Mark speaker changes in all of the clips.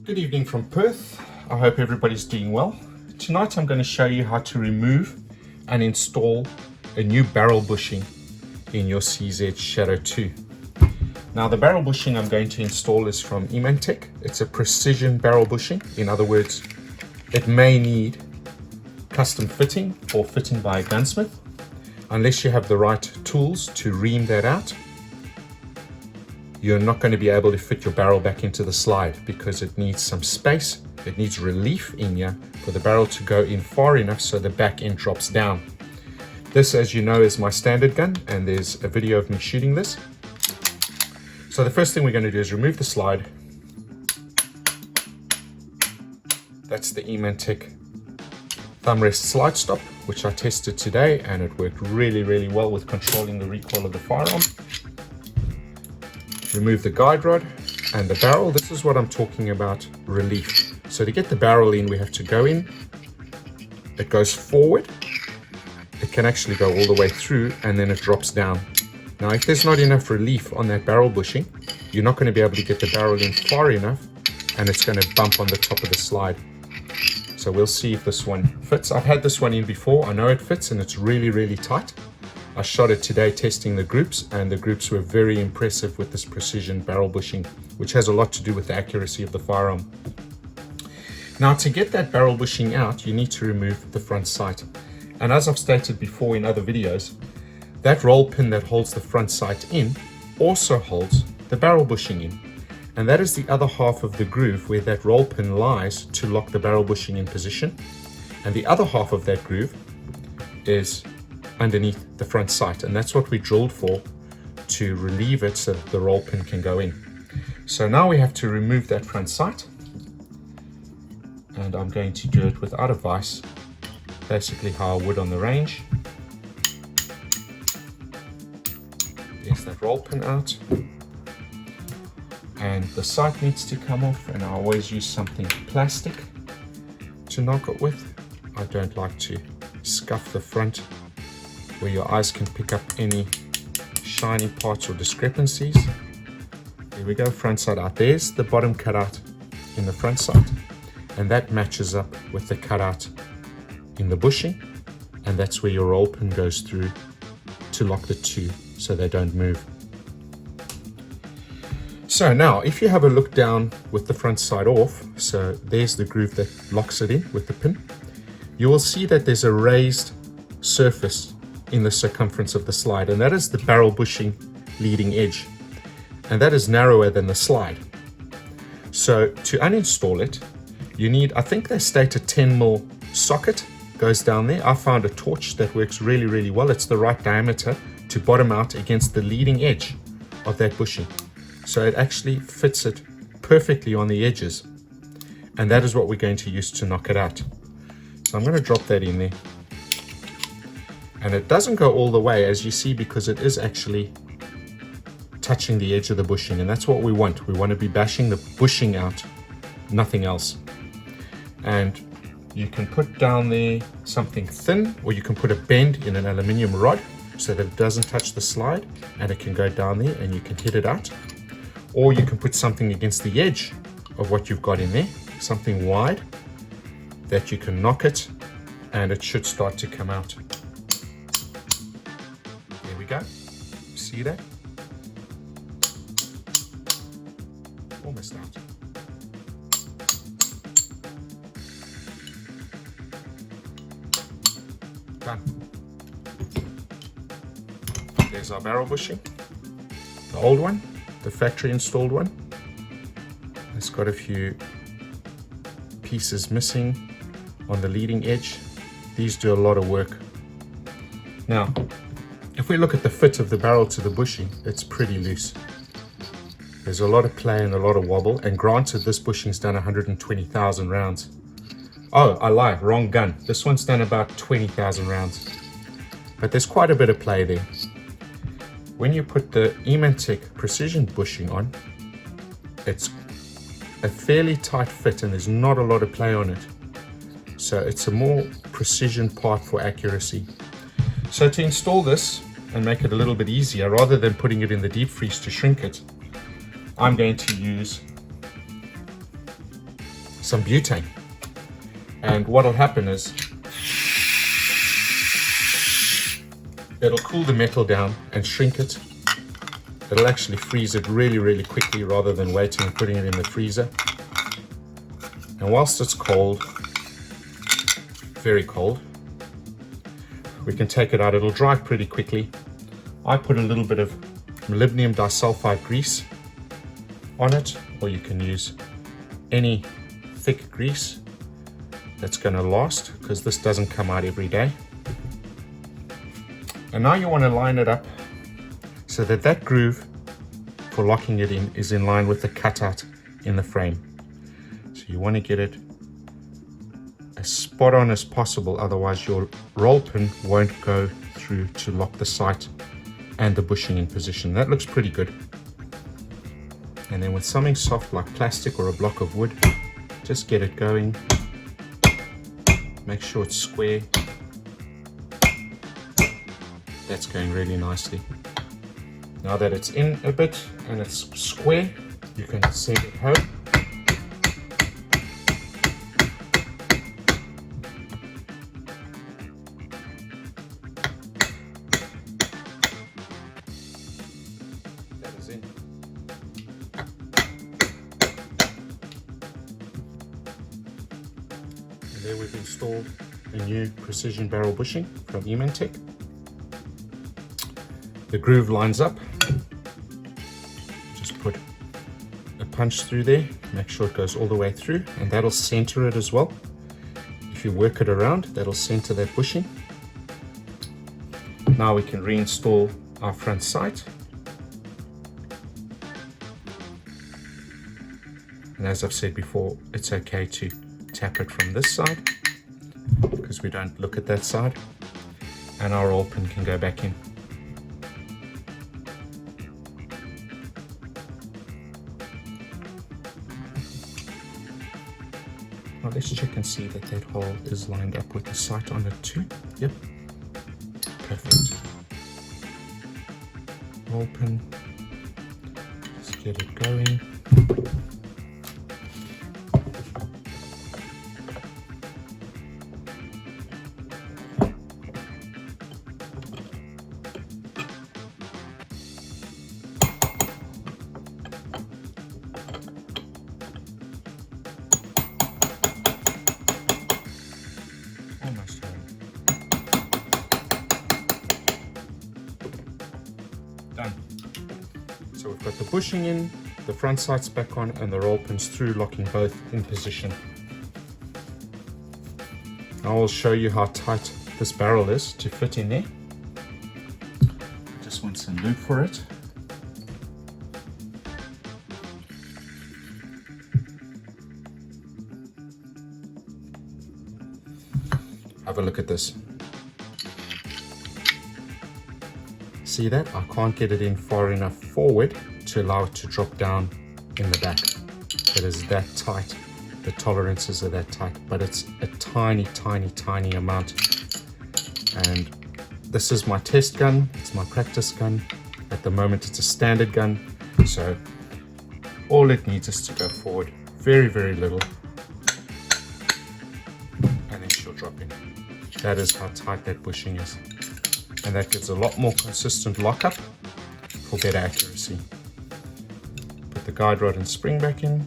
Speaker 1: Good evening from Perth. I hope everybody's doing well. Tonight I'm going to show you how to remove and install a new barrel bushing in your CZ Shadow 2. Now the barrel bushing I'm going to install is from eemanntech. It's a precision barrel bushing. In other words, it may need custom fitting or fitting by a gunsmith. Unless you have the right tools to ream that out, you're not going to be able to fit your barrel back into the slide because it needs some space. It needs relief in here for the barrel to go in far enough so the back end drops down. This, as you know, is my standard gun, and there's a video of me shooting this. So the first thing we're going to do is remove the slide. That's the eemanntech thumb rest slide stop, which I tested today, and it worked really well with controlling the recoil of the firearm. Remove the guide rod and the barrel. This is what I'm talking about, relief. So to get the barrel in, we have to go in. It goes forward. It can actually go all the way through, and then it drops down. Now, if there's not enough relief on that barrel bushing, you're not going to be able to get the barrel in far enough, and it's going to bump on the top of the slide. So we'll see if this one fits. I've had this one in before. I know it fits, and it's really tight. I shot it today testing the groups, and the groups were very impressive with this precision barrel bushing, which has a lot to do with the accuracy of the firearm. Now, to get that barrel bushing out, you need to remove the front sight. And as I've stated before in other videos, that roll pin that holds the front sight in also holds the barrel bushing in. And that is the other half of the groove where that roll pin lies to lock the barrel bushing in position. And the other half of that groove is underneath the front sight, and that's what we drilled for, to relieve it so that the roll pin can go in. So now we have to remove that front sight, and I'm going to do it without a vise, basically how I would on the range. There's that roll pin out, and the sight needs to come off, and I always use something plastic to knock it with. I don't like to scuff the front where your eyes can pick up any shiny parts or discrepancies. There we go, front side out. There's the bottom cutout in the front side, and that matches up with the cutout in the bushing, and that's where your roll pin goes through to lock the two so they don't move. So now, if you have a look down with the front side off, so there's the groove that locks it in with the pin, you will see that there's a raised surface in the circumference of the slide, and that is the barrel bushing leading edge, and that is narrower than the slide. So to uninstall it, you need, I think they state a 10mm socket goes down there. I found a torch that works really well. It's the right diameter to bottom out against the leading edge of that bushing, so it actually fits it perfectly on the edges, and that is what we're going to use to knock it out. So I'm going to drop that in there. And it doesn't go all the way, as you see, because it is actually touching the edge of the bushing, and that's what we want. We want to be bashing the bushing out, nothing else. And you can put down there something thin, or you can put a bend in an aluminium rod so that it doesn't touch the slide, and it can go down there and you can hit it out. Or you can put something against the edge of what you've got in there, something wide, that you can knock it, and it should start to come out. There we go. See that? Almost out. Done. There's our barrel bushing. The old one, the factory installed one. It's got a few pieces missing on the leading edge. These do a lot of work. Now, if we look at the fit of the barrel to the bushing, it's pretty loose. There's a lot of play and a lot of wobble, and granted, this bushing's done 120,000 rounds. Oh, I lie, wrong gun. This one's done about 20,000 rounds. But there's quite a bit of play there. When you put the eemanntech precision bushing on, it's a fairly tight fit and there's not a lot of play on it. So it's a more precision part for accuracy. So to install this and make it a little bit easier, rather than putting it in the deep freeze to shrink it, I'm going to use some butane. And what will happen is it'll cool the metal down and shrink it. It'll actually freeze it really, really quickly rather than waiting and putting it in the freezer. And whilst it's cold, very cold, we can take it out. It'll dry pretty quickly. I put a little bit of molybdenum disulfide grease on it, or you can use any thick grease that's going to last, because this doesn't come out every day. And now you want to line it up so that that groove for locking it in is in line with the cutout in the frame. So you want to get it as spot on as possible, otherwise your roll pin won't go through to lock the sight and the bushing in position. That looks pretty good. And then with something soft like plastic or a block of wood, just get it going. Make sure it's square. That's going really nicely. Now that it's in a bit and it's square, you can send it home. That is in. And there we've installed a new precision barrel bushing from eemanntech. The groove lines up. Just put a punch through there, make sure it goes all the way through, and that'll center it as well. If you work it around, that'll center that bushing. Now we can reinstall our front sight. And as I've said before, it's okay to tap it from this side because we don't look at that side, and our roll pin can go back in. Now let's check and see that that hole is lined up with the sight on it too. Yep, perfect. Roll pin, let's get it going. Almost home. Done. So we've got the bushing in, the front sight's back on, and the roll pins through, locking both in position. Now I'll show you how tight this barrel is to fit in there. I just want some lube for it. Have a look at this. See that? I can't get it in far enough forward to allow it to drop down in the back. It is that tight. The tolerances are that tight, but it's a tiny, tiny, tiny amount. And this is my test gun. It's my practice gun. At the moment, it's a standard gun. So all it needs is to go forward very, very little. And then she'll drop in. That is how tight that bushing is. And that gives a lot more consistent lockup for better accuracy. Put the guide rod and spring back in.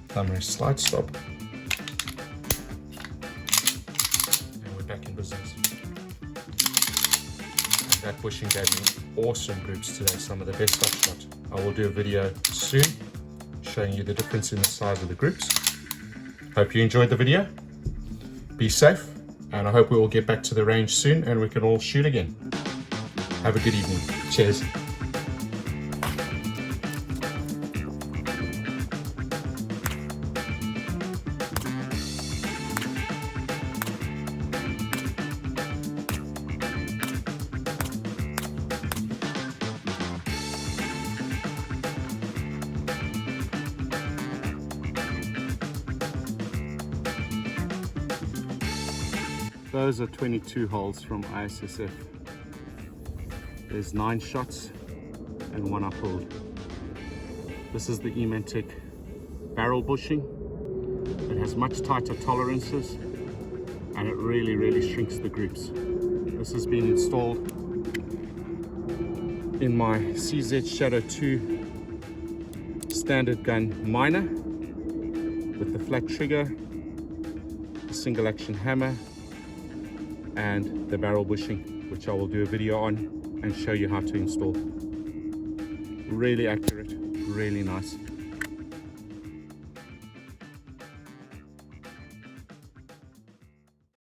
Speaker 1: Thumb rest slide stop. And we're back in business. That bushing gave me awesome groups today, some of the best I've shot. I will do a video soon showing you the difference in the size of the groups. Hope you enjoyed the video. Be safe, and I hope we will get back to the range soon and we can all shoot again. Have a good evening. Cheers. Those are 22 holes from ISSF. There's 9 shots and 1 uphold. This is the eemanntech barrel bushing. It has much tighter tolerances and it really shrinks the groups. This has been installed in my CZ Shadow 2 standard gun miner with the flat trigger, the single action hammer, and the barrel bushing, which I will do a video on and show you how to install. Really accurate, really nice.